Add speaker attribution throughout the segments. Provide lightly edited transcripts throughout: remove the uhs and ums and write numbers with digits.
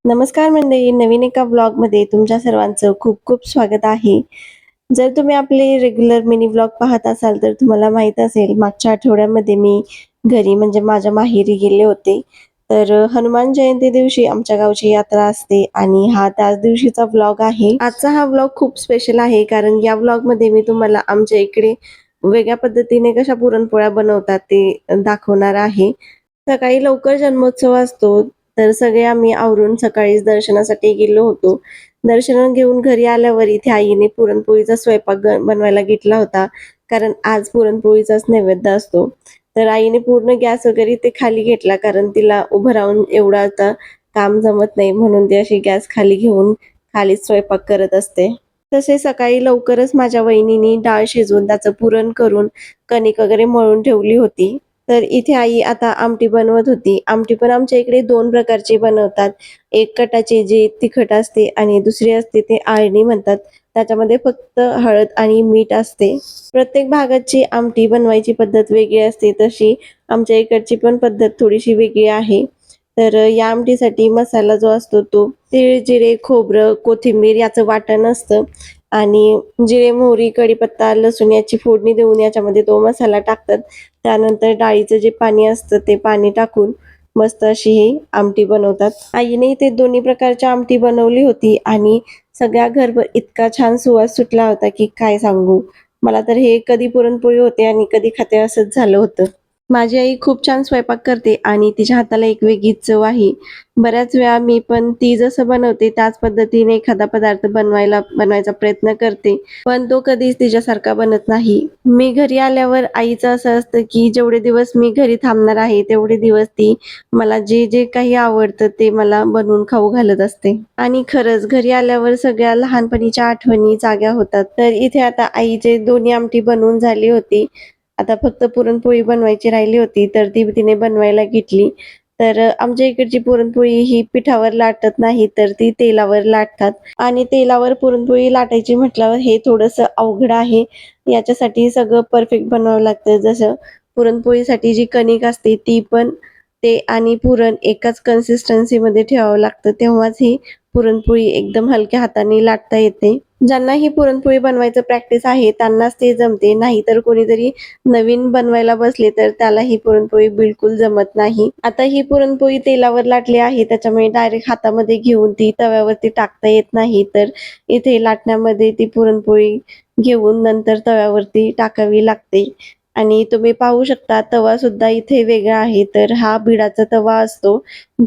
Speaker 1: नमस्कार मंडळी, नवीन एका व्लॉगमध्ये तुमच्या सर्वांचं खूप खूप स्वागत आहे. जर तुम्ही आपले रेग्युलर मिनी व्लॉग पाहत असाल तर तुम्हाला माहीत असेल मागच्या आठवड्यामध्ये मी घरी म्हणजे माझ्या माहेरी गेले होते. तर हनुमान जयंती दिवशी आमच्या गावची यात्रा असते आणि हा त्याच दिवशीचा व्लॉग आहे. आजचा हा व्लॉग खूप स्पेशल आहे कारण या व्लॉगमध्ये मी तुम्हाला आमच्या इकडे वेगळ्या पद्धतीने कशा पुरणपोळ्या बनवतात ते दाखवणार आहे. सकाळी लवकर जन्मोत्सव असतो, तर सगळे आम्ही आवरून सकाळीच दर्शनासाठी गेलो होतो. दर्शन घेऊन घरी आल्यावर इथे आईने पुरणपोळीचा स्वयंपाक बनवायला घेतला होता. कारण आज पुरणपोळीचाच नैवेद्य असतो. तर आईने पूर्ण गॅस वगैरे इथे खाली घेतला कारण तिला उभं राहून एवढं आता काम जमत नाही म्हणून ती अशी गॅस खाली घेऊन खालीच स्वयंपाक करत असते. तसे सकाळी लवकरच माझ्या वहिनीनी डाळ शिजवून त्याचं पुरण करून कणिक वगैरे मळून ठेवली होती. तर इथे आई आता आमटी बनवत होती. आमटी पण आमच्या इकडे 2 प्रकारची बनवतात. एक कटाची जी तिखट असते आणि दुसरी असते ते आळणी म्हणतात. त्याच्यामध्ये फक्त हळद आणि मीठ असते. प्रत्येक भागाची आमटी बनवायची पद्धत वेगळी असते. तशी आमच्या इकडची पण पद्धत थोडीशी वेगळी आहे. तर या आमटीसाठी मसाला जो असतो तो तीळ, जिरे, खोबरं, कोथिंबीर याचं वाटण असतं आणि जिरे, मोहरी, कढीपत्ता, लसूण याची फोडणी देऊन याच्यामध्ये तो मसाला टाकतात. त्यानंतर डाळीचं जे पाणी असतं ते पाणी टाकून मस्त अशी ही आमटी बनवतात. आईने इथे दोन्ही प्रकारच्या आमटी बनवली होती आणि सगळ्या घरभर इतका छान सुवास सुटला होता की काय सांगू. मला तर हे कधी पुरणपोळी होते आणि कधी खाते असंच झालं होतं. माझी आई खूप छान स्वयंपाक करते आणि तिच्या हाताला एक वेगळीच चव आहे. बऱ्याच वेळा मी पण ती जसं बनवते त्याच पद्धतीने एखादा पदार्थ बनवायचा प्रयत्न करते. पण तो कधीच तिच्यासारखा बनत नाही. मी घरी आल्यावर आईचं असं असतं, की जेवढे दिवस मी घरी थांबणार आहे, तेवढे दिवस ती मला जे काही आवडतं ते मला बनवून खाऊ घालत असते. आणि खरंच घरी आल्यावर सगळ्या लहानपणीच्या आठवणी जाग्या होतात. तर इथे आता आईचे दोन्ही आमटी बनवून झाली होती. आता फक्त पुरणपोळी बनवायची राहिली होती, तर ती तिने बनवायला घेतली. तर आमच्या इकडची पुरणपोळी ही पिठावर लाटत नाही, तर ती तेलावर लाटतात आणि तेलावर पुरणपोळी लाटायची म्हटल्यावर हे थोडंसं अवघड आहे. याच्यासाठी सगळं परफेक्ट बनावं लागतं. जसं पुरणपोळीसाठी जी कणिक असते ती पण ते आणि पुरण एकाच कन्सिस्टन्सीमध्ये ठेवावं लागतं. तेव्हाच ही पुरणपोळी एकदम हलक्या हाताने लाटता येते. ज्यांना ही पुरणपोळी बनवायचं प्रॅक्टिस आहे त्यांनाच ते जमते. नाहीतर कोणीतरी नवीन बनवायला बसले तर त्याला ही पुरणपोळी बिलकुल जमत नाही. आता ही पुरणपोळी तेलावर लाटली आहे त्याच्यामुळे डायरेक्ट हातामध्ये घेऊन ती तव्यावरती टाकता येत नाही. तर इथे लाटण्यामध्ये ती पुरणपोळी घेऊन नंतर तव्यावरती टाकावी लागते. आणि तुम्ही पाहू शकता तवा सुद्धा इथे वेगळा आहे. तर हा भिडाचा तवा असतो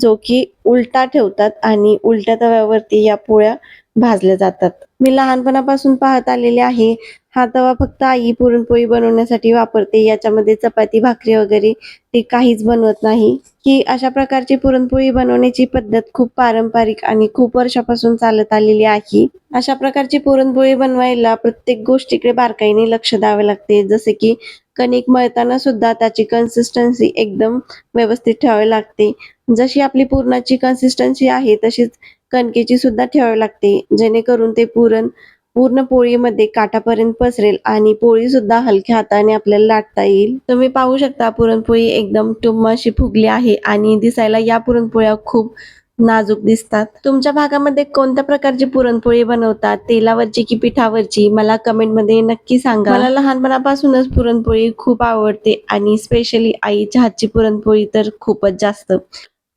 Speaker 1: जो की उलटा ठेवतात आणि उलट्या तव्यावरती या पोळ्या भाजल्या जातात. मी लहानपणापासून पाहत आलेले आहे. हा तवा फक्त आई पुरणपोळी बनवण्यासाठी वापरते. याच्यामध्ये चपाती, भाकरी वगैरे ते काहीच बनवत नाही. ही अशा प्रकारची पुरणपोळी बनवण्याची पद्धत खूप पारंपरिक आणि खूप वर्षापासून चालत आलेली आहे. अशा प्रकारची पुरणपोळी बनवायला प्रत्येक गोष्टीकडे बारकाईने लक्ष द्यावे लागते. जसे की कणिक मळताना सुद्धा त्याची कन्सिस्टन्सी एकदम व्यवस्थित ठेवावी लागते. जशी आपली पुरणाची कन्सिस्टन्सी आहे तशीच कणकेची सुद्धा ठेवावी लागते. जेणेकरून ते पुरण पूर्ण पोळीमध्ये काठापर्यंत पसरेल आणि पोळी सुद्धा हलक्या हाताने आपल्याला लाटता येईल. तुम्ही पाहू शकता पुरणपोळी एकदम टुम्म अशी फुगली आहे आणि दिसायला या पुरणपोळ्या खूप नाजूक दिसतात. तुमच्या भागामध्ये कोणत्या प्रकारची पुरणपोळी बनवतात? तेलावरची की पिठावरची? मला कमेंटमध्ये नक्की सांगा. मला लहानपणापासूनच पुरणपोळी खूप आवडते आणि स्पेशली आईच्या हातची पुरणपोळी तर खूपच जास्त.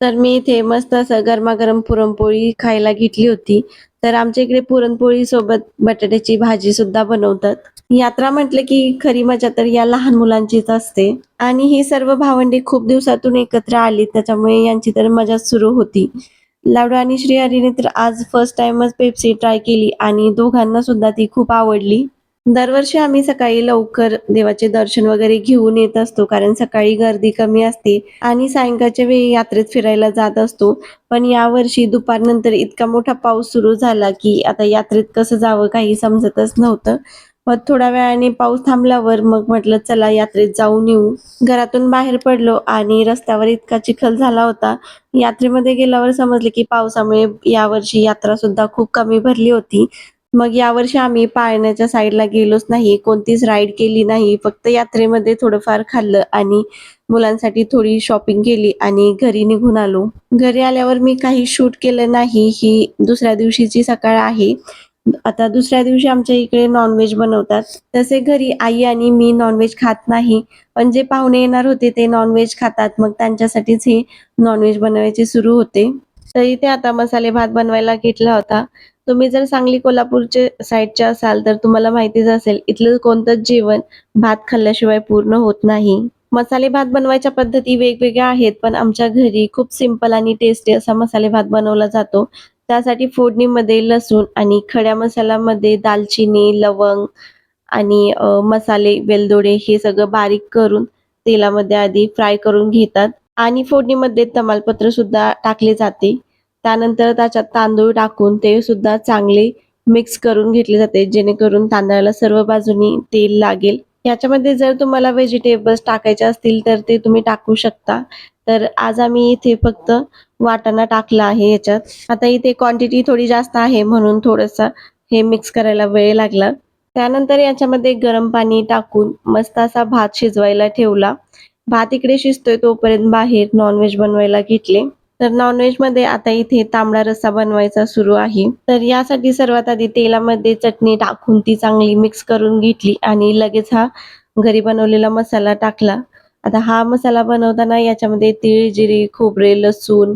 Speaker 1: तर मी इथे मस्त असं गरमागरम पुरणपोळी खायला घेतली होती. तर आमच्या इकडे पुरणपोळी सोबत बटाट्याची भाजी सुद्धा बनवतात. यात्रा म्हटलं की खरी मजा तर या लहान मुलांचीच असते आणि ही सर्व भावंडी खूप दिवसातून एकत्र आली त्याच्यामुळे यांची तर मजाच सुरू होती. लाडू आणि श्रीहरीने तर आज फर्स्ट टाइमच पेप्सी ट्राय केली आणि दोघांना सुद्धा ती खूप आवडली. दरवर्षी आम्ही सकाळी लवकर देवाचे दर्शन वगैरे घेऊन येत असतो कारण सकाळी गर्दी कमी असते आणि सायंकाळच्या वेळी यात्रेत फिरायला जात असतो. पण यावर्षी दुपारनंतर इतका मोठा पाऊस सुरू झाला की आता यात्रेत कसं जावं काही समजतच नव्हतं. मग थोड्या वेळाने पाऊस थांबल्यावर मग म्हटलं चला यात्रेत जाऊन येऊ. घरातून बाहेर पडलो आणि रस्त्यावर इतका चिखल झाला होता. यात्रेमध्ये गेल्यावर समजले की पावसामुळे यावर्षी यात्रा सुद्धा खूप कमी भरली होती. मग यावर्षी आम्ही पाळण्याच्या साईडला गेलोच नाही, कोणतीच राईड केली नाही. फक्त यात्रेमध्ये थोडंफार खाल्लं आणि मुलांसाठी थोडी शॉपिंग केली आणि घरी निघून आलो. घरी आल्यावर मी काही शूट केलं नाही. ही दुसऱ्या दिवशीची सकाळ आहे. आता दुसऱ्या दिवशी आमच्या इकडे नॉन-व्हेज बनवतात. तसे घरी आई आणि मी नॉन-व्हेज खात नाही. पण जे पाहुणे येणार होते ते नॉन-व्हेज खातात. मग त्यांच्यासाठीच हे नॉन-व्हेज बनवायचे सुरू होते. तर इथे आता मसाले भात बनवायला घेतला होता. तुम्ही जर सांगली कोल्हापूरचे साईडचे असाल तर तुम्हाला माहितीच असेल, इथलं कोणतंच जेवण भात खाल्ल्याशिवाय पूर्ण होत नाही. मसाले भात बनवायच्या पद्धती वेगवेगळ्या आहेत, पण आमच्या घरी खूप सिंपल आणि टेस्टी असा मसाले भात बनवला जातो. त्यासाठी फोडणीमध्ये लसूण आणि खड्या मसाल्यामध्ये दालचिनी, लवंग आणि मसाले, वेलदोडे हे सगळं बारीक करून तेलामध्ये आधी फ्राय करून घेतात आणि फोडणीमध्ये तमालपत्र सुद्धा टाकले जाते. त्यानंतर त्याच्यात तांदूळ टाकून ते सुद्धा चांगले मिक्स करून घेतले जाते, जेणेकरून तांदळाला सर्व बाजूनी तेल लागेल. याच्यामध्ये जर तुम्हाला व्हेजिटेबल्स टाकायचे असतील तर ते तुम्ही टाकू शकता. तर आज आम्ही इथे फक्त वाटाणा टाकला आहे याच्यात. आता इथे क्वांटिटी थोडी जास्त आहे म्हणून थोडंसं हे मिक्स करायला वेळ लागला. त्यानंतर याच्यामध्ये गरम पाणी टाकून मस्त असा भात शिजवायला ठेवला. भात इकडे शिजतोय तोपर्यंत बाहेर नॉन-व्हेज बनवायला घेतले. तर नॉन-व्हेजमध्ये आता इथे तांबडा रस्सा बनवायचा सुरू आहे. तर यासाठी सर्वात आधी तेलामध्ये चटणी टाकून ती चांगली मिक्स करून घेतली आणि लगेच हा घरी बनवलेला मसाला टाकला. आता हा मसाला बनवताना याच्यामध्ये तीळ, जिरे, खोबरे, लसूण,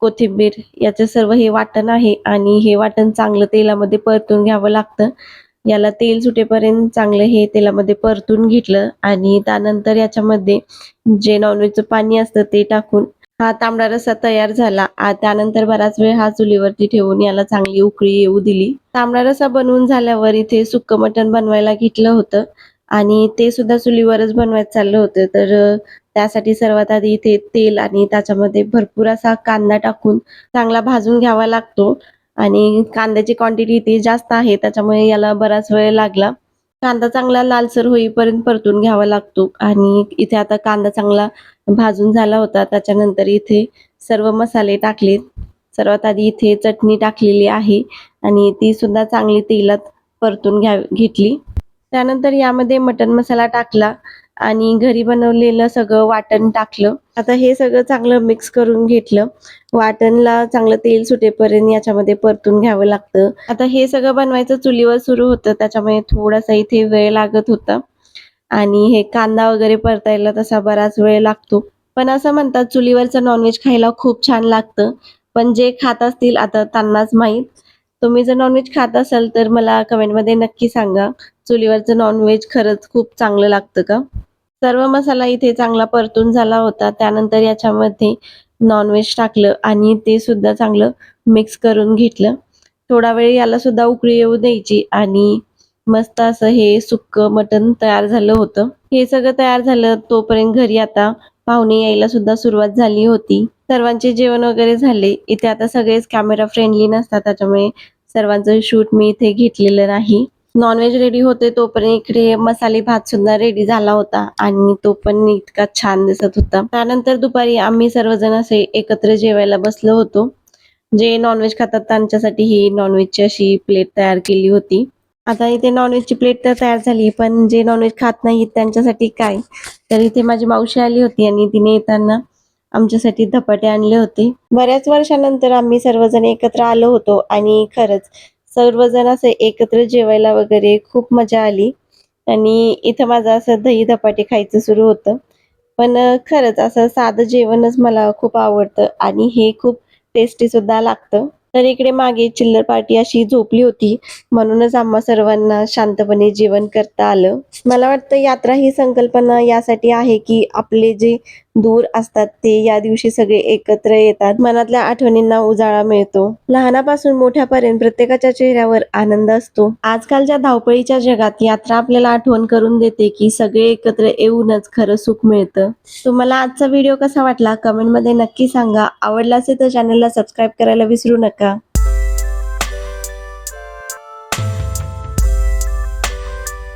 Speaker 1: कोथिंबीर याचं सर्व हे वाटण आहे आणि हे वाटण चांगलं तेलामध्ये परतून घ्यावं लागतं. याला तेल सुटेपर्यंत चांगलं हे तेलामध्ये परतून घेतलं आणि त्यानंतर याच्यामध्ये जे नॉनव्हेजचं पाणी असतं ते टाकून हा तांबडा रस्सा तयार झाला. त्यानंतर बराच वेळ हा चुलीवरती ठेवून याला चांगली उकळी येऊ दिली. तांबडा रस्सा बनवून झाल्यावर इथे सुक्क मटण बनवायला घेतलं होतं आणि ते सुद्धा चुलीवरच बनवायचं चाललं होतं. तर त्यासाठी सर्वात आधी इथे तेल आणि त्याच्यामध्ये भरपूर असा कांदा टाकून चांगला भाजून घ्यावा लागतो आणि कांद्याची क्वांटिटी इथे जास्त आहे त्याच्यामुळे याला बराच वेळ लागला. कांदा चांगला लालसर होईपर्यंत परतून घ्यावा लागतो आणि इथे आता कांदा चांगला भाजून झाला होता. त्याच्यानंतर इथे सर्व मसाले टाकले. सर्वात आधी इथे चटणी टाकलेली आहे आणि ती सुद्धा चांगली तेलात परतून घेतली. त्यानंतर यामध्ये मटण मसाला टाकला आणि घरी बनवलेलं सगळं वाटण टाकलं. आता हे सगळं चांगलं मिक्स करून घेतलं. वाटणला चांगलं तेल सुटेपर्यंत याच्यामध्ये परतून घ्यावं लागतं. आता हे सगळं बनवायचं चुलीवर सुरू होतं त्याच्यामुळे थोडासा इथे वेळ लागत होता आणि हे कांदा वगैरे परतायला तसा बराच वेळ लागतो. पण असं म्हणतात चुलीवरचं नॉनव्हेज खायला खूप छान लागतं. पण जे खात असतील आता त्यांनाच माहीत. तुम्ही जर नॉनव्हेज खात असाल तर मला कमेंटमध्ये नक्की सांगा. चुलीवरचं नॉनव्हेज खरंच खूप चांगलं लागतं का? सर्व मसाला इथे चांगला परतून झाला होता. त्यानंतर याच्यामध्ये नॉनव्हेज टाकलं आणि ते सुद्धा चांगलं मिक्स करून घेतलं. थोडा वेळ याला सुद्धा उकळी येऊ द्यायची आणि मस्त असं हे सुक्कं मटण तयार झालं होतं. हे सगळं तयार झालं तोपर्यंत घरी आता पाहुणे यायला सुद्धा सुरुवात झाली होती. सर्वांचे जेवण वगैरे झाले. इथे आता सगळेच कॅमेरा फ्रेंडली नसतात त्याच्यामुळे सर्वांचं शूट मी इथे घेतलेलं नाही. नॉनव्हेज रेडी होते तोपर्यंत इकडे मसाले भात सुद्धा रेडी झाला होता आणि तो पण इतका छान दिसत होता. त्यानंतर दुपारी आम्ही सर्वजण असे एकत्र जेवायला बसलो होतो. जे नॉनव्हेज खातात त्यांच्यासाठी ही नॉनव्हेजची अशी प्लेट तयार केली होती. आता इथे नॉनव्हेजची प्लेट तर तयार झाली, पण जे नॉनव्हेज खात नाहीत त्यांच्यासाठी काय? तर इथे माझी मावशी आली होती आणि तिने येताना आमच्यासाठी धपाटे आणले होते. बऱ्याच वर्षानंतर आम्ही सर्वजण एकत्र आलो होतो आणि खरंच सर्वजण असे एकत्र जेवायला वगैरे खूप मजा आली आणि इथं माझं असं दही धपाटे खायचं सुरू होतं. पण खरंच असं साधं जेवणच मला खूप आवडतं आणि हे खूप टेस्टी सुद्धा लागतं. तर इकडे मागे चिल्लर पार्टी अशी झोपली होती म्हणूनच आम्हा सर्वांना शांतपणे जेवण करता आलं. मला वाटतं यात्रा ही संकल्पना यासाठी आहे की आपले जे दूर असतात ते या दिवशी सगळे एकत्र येतात. मनातल्या आठवणींना उजाळा मिळतो. लहानापासून मोठ्यापर्यंत प्रत्येकाच्या चेहऱ्यावर आनंद असतो. आजकालच्या धावपळीच्या जगात यात्रा आपल्याला आठवण करून देते की सगळे एकत्र येऊनच खरं सुख मिळतं. तुम्हाला आजचा व्हिडिओ कसा वाटला कमेंटमध्ये नक्की सांगा. आवडला असेल तर चॅनलला सबस्क्राईब करायला विसरू नका.